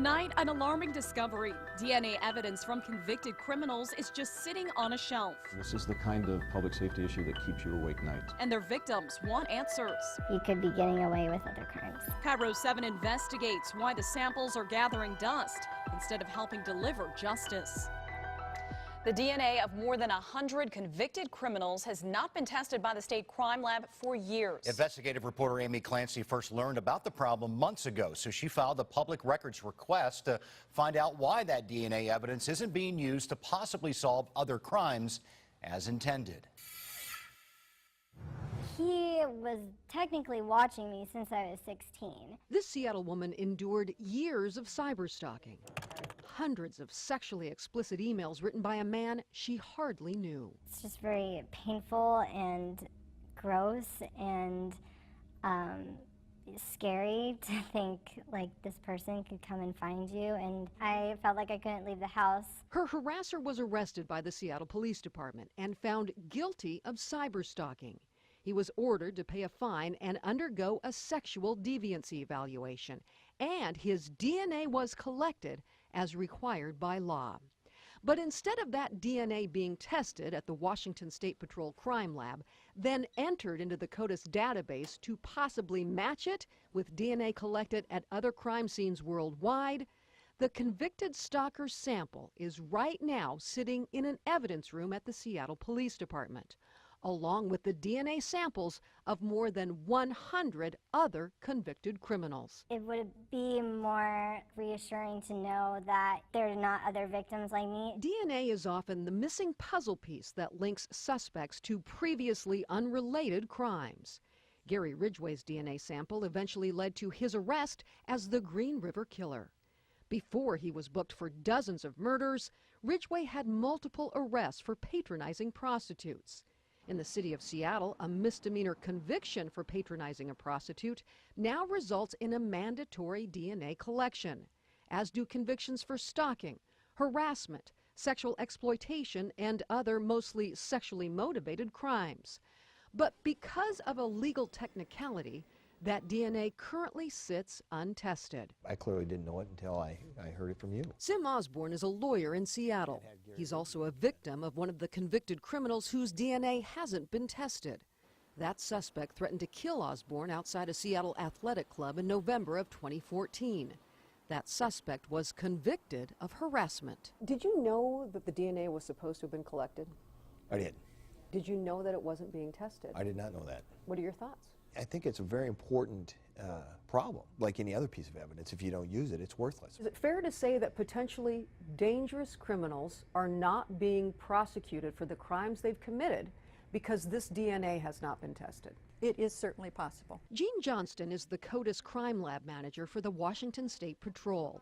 Tonight, an alarming discovery. DNA evidence from convicted criminals is just sitting on a shelf. This is the kind of public safety issue that keeps you awake nights. And their victims want answers. He could be getting away with other crimes. KIRO 7 investigates why the samples are gathering dust instead of helping deliver justice. The DNA of more than 100 convicted criminals has not been tested by the state crime lab for years. Investigative reporter Amy Clancy first learned about the problem months ago, so she filed a public records request to find out why that DNA evidence isn't being used to possibly solve other crimes as intended. He was technically watching me since I was 16. This Seattle woman endured years of cyberstalking. Hundreds of sexually explicit emails written by a man she hardly knew. It's just very painful and gross and scary to think like this person could come and find you, and I felt like I couldn't leave the house. Her harasser was arrested by the Seattle Police Department and found guilty of cyberstalking. He was ordered to pay a fine and undergo a sexual deviancy evaluation, and his DNA was collected as required by law. But instead of that DNA being tested at the Washington State Patrol Crime Lab, then entered into the CODIS database to possibly match it with DNA collected at other crime scenes worldwide, the convicted stalker sample is right now sitting in an evidence room at the Seattle Police Department, along with the DNA samples of more than 100 other convicted criminals. It would be more reassuring to know that there are not other victims like me. DNA is often the missing puzzle piece that links suspects to previously unrelated crimes. Gary Ridgway's DNA sample eventually led to his arrest as the Green River Killer. Before he was booked for dozens of murders, Ridgway had multiple arrests for patronizing prostitutes. In the city of Seattle, a misdemeanor conviction for patronizing a prostitute now results in a mandatory DNA collection, as do convictions for stalking, harassment, sexual exploitation, and other mostly sexually motivated crimes. But because of a legal technicality, that DNA currently sits untested. I clearly didn't know it until I heard it from you. Sim Osborne is a lawyer in Seattle. He's also a victim of one of the convicted criminals whose DNA hasn't been tested. That suspect threatened to kill Osborne outside a Seattle athletic club in November of 2014. That suspect was convicted of harassment. Did you know that the DNA was supposed to have been collected? I did. Did you know that it wasn't being tested? I did not know that. What are your thoughts? I think it's a very important problem. Like any other piece of evidence, if you don't use it, it's worthless. Is it fair to say that potentially dangerous criminals are not being prosecuted for the crimes they've committed because this DNA has not been tested? It is certainly possible. Jean Johnston is the CODIS crime lab manager for the Washington State Patrol.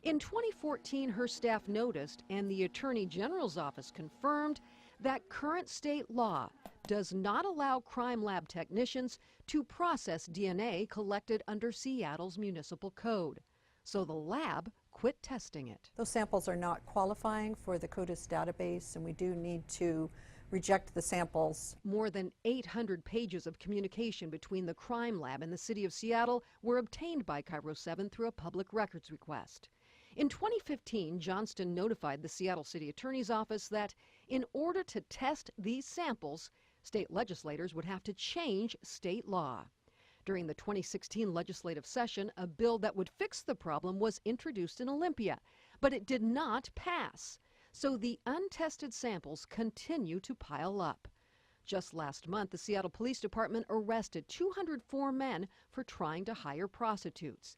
In 2014, her staff noticed, and the Attorney General's office confirmed, that current state law does not allow crime lab technicians to process DNA collected under Seattle's municipal code. So the lab quit testing it. Those samples are not qualifying for the CODIS database, and we do need to reject the samples. More than 800 pages of communication between the crime lab and the city of Seattle were obtained by KIRO 7 through a public records request. In 2015, Johnston notified the Seattle City Attorney's Office that in order to test these samples, state legislators would have to change state law. During the 2016 legislative session, a bill that would fix the problem was introduced in Olympia, but it did not pass. So the untested samples continue to pile up. Just last month, the Seattle Police Department arrested 204 men for trying to hire prostitutes.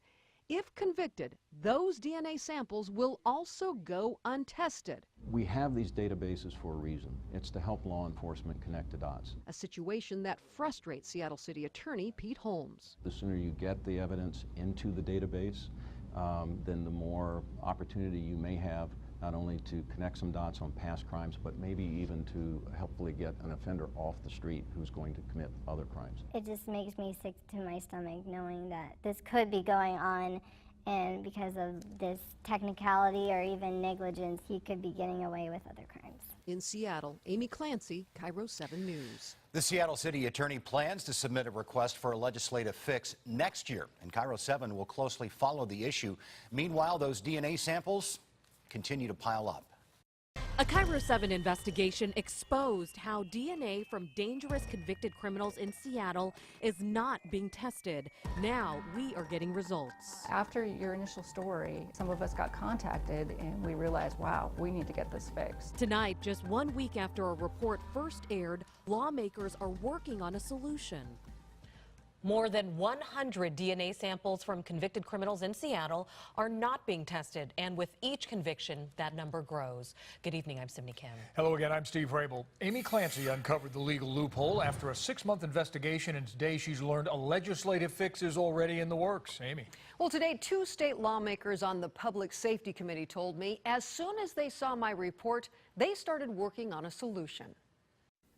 If convicted, those DNA samples will also go untested. We have these databases for a reason. It's to help law enforcement connect the dots. A situation that frustrates Seattle City Attorney Pete Holmes. The sooner you get the evidence into the database, then the more opportunity you may have not only to connect some dots on past crimes, but maybe even to helpfully get an offender off the street who's going to commit other crimes. It just makes me sick to my stomach knowing that this could be going on, and because of this technicality or even negligence, he could be getting away with other crimes. In Seattle, Amy Clancy, KIRO 7 News. The Seattle City Attorney plans to submit a request for a legislative fix next year, and KIRO 7 will closely follow the issue. Meanwhile, those DNA samples continue to pile up. A KIRO 7 investigation exposed how DNA from dangerous convicted criminals in Seattle is not being tested. Now we are getting results. After your initial story, some of us got contacted and we realized, wow, we need to get this fixed. Tonight, just 1 week after a report first aired, lawmakers are working on a solution. More than 100 DNA samples from convicted criminals in Seattle are not being tested, and with each conviction, that number grows. Good evening, I'm Sydney Kim. Hello again, I'm Steve Rabel. Amy Clancy uncovered the legal loophole after a 6-month investigation, and today she's learned a legislative fix is already in the works. Amy. Well, today, 2 state lawmakers on the Public Safety Committee told me as soon as they saw my report, they started working on a solution.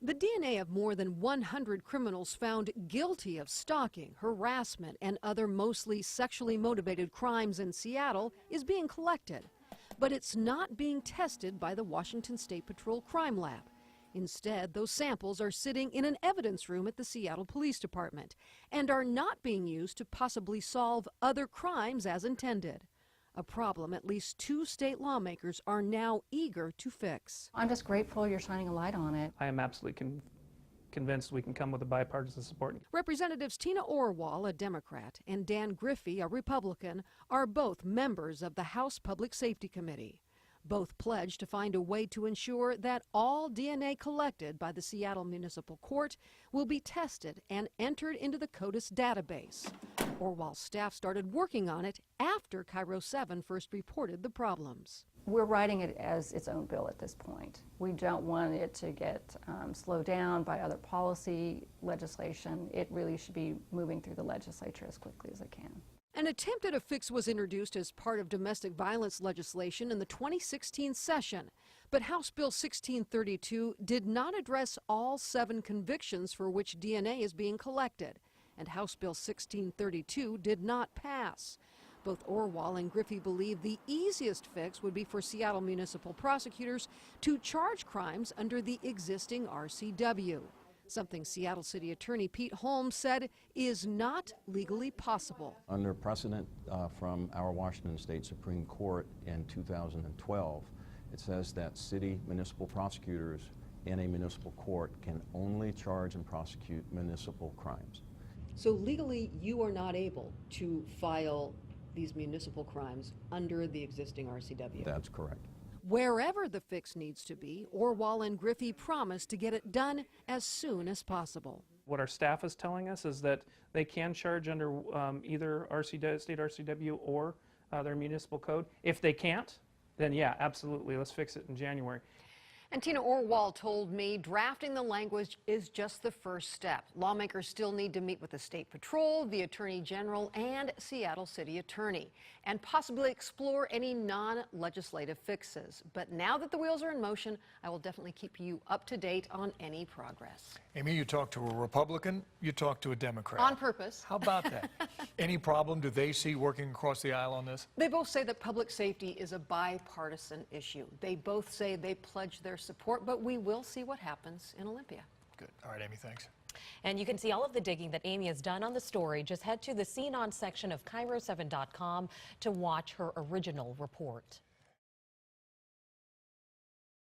The DNA of more than 100 criminals found guilty of stalking, harassment, and other mostly sexually motivated crimes in Seattle is being collected. But it's not being tested by the Washington State Patrol Crime Lab. Instead, those samples are sitting in an evidence room at the Seattle Police Department and are not being used to possibly solve other crimes as intended. A problem at least 2 state lawmakers are now eager to fix. I'm just grateful you're shining a light on it. I am absolutely convinced we can come with a bipartisan support. Representatives Tina Orwall, a Democrat, and Dan Griffey, a Republican, are both members of the House Public Safety Committee. Both pledged to find a way to ensure that all DNA collected by the Seattle Municipal Court will be tested and entered into the CODIS database. Orwall's staff started working on it after KIRO 7 first reported the problems. We're writing it as its own bill at this point. We don't want it to get slowed down by other policy legislation. It really should be moving through the legislature as quickly as it can. An attempt at a fix was introduced as part of domestic violence legislation in the 2016 session, but House Bill 1632 did not address all 7 convictions for which DNA is being collected, and House Bill 1632 did not pass. Both Orwall and Griffey believe the easiest fix would be for Seattle municipal prosecutors to charge crimes under the existing RCW, something Seattle City Attorney Pete Holmes said is not legally possible. Under precedent from our Washington State Supreme Court in 2012, it says that city municipal prosecutors in a municipal court can only charge and prosecute municipal crimes. So legally, you are not able to file these municipal crimes under the existing RCW? That's correct. Wherever the fix needs to be, Orwall and Griffey promise to get it done as soon as possible. What our staff is telling us is that they can charge under either state RCW or their municipal code. If they can't, then yeah, absolutely, let's fix it in January. And Tina Orwall told me drafting the language is just the first step. Lawmakers still need to meet with the State Patrol, the Attorney General, and Seattle City Attorney, and possibly explore any non-legislative fixes. But now that the wheels are in motion, I will definitely keep you up to date on any progress. Amy, you talked to a Republican, you talked to a Democrat. On purpose. How about that? Any problem do they see working across the aisle on this? They both say that public safety is a bipartisan issue. They both say they pledge their support, but we will see what happens in Olympia. Good. All right, Amy, thanks. And you can see all of the digging that Amy has done on the story. Just head to the Scene On section of KIRO7.com to watch her original report.